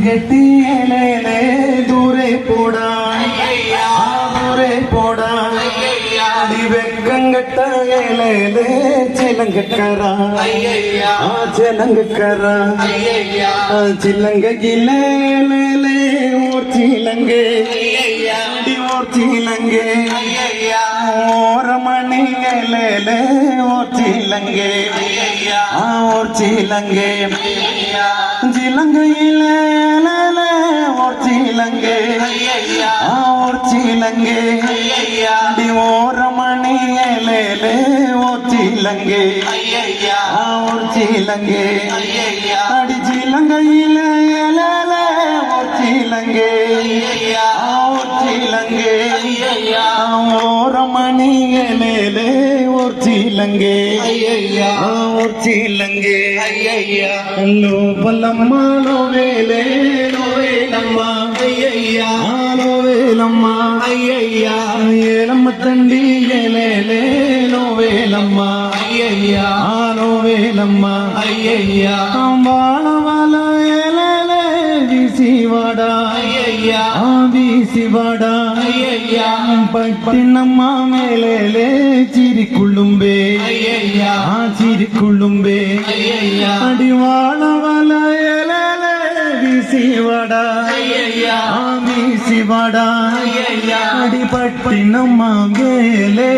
கட்டி ஏலே தூரே போடா தூரே போடா அடி வெக்கங்கட்ட ஏலே சிலங்கக்கரா சிலங்கக்கரா சிலங்க கிலே ஓர் சிலங்கே அடி ஓர் சிலங்கே ஓரமணி ஏலே ஓர் சிலங்கே ஓர் சிலங்கே சிலங்கையில ஓர் சிலங்கே ஓர் சிலங்கே அடி ஓரமணி ஏலே ஓர் சிலங்கே ஓர் சிலங்கே அடி சிலங்கையில ஓர் சிலங்கே ஓர் சிலங்கே ஓரமணி ஏலே ஓர் சிலங்கே ஓர் சிலங்கே ஹலோ பல்லம்மா லோவேலே லோவேலம்மா லோவேலம்மா ஏலம்మ தண்டி ஏலே லோவேலம்மா லோவேலம்மா வாழ வாழ ஏலே வீசிவாடா வீசிவாடா பட்டினம்மா மேலே சிரிக்குள்ளும்பே சிரிக்குள்ளும்பே அடி வாழ வாழ ஏலே வீசிவாடா வீசிவாடா அடி பட்டினம்மா மேலே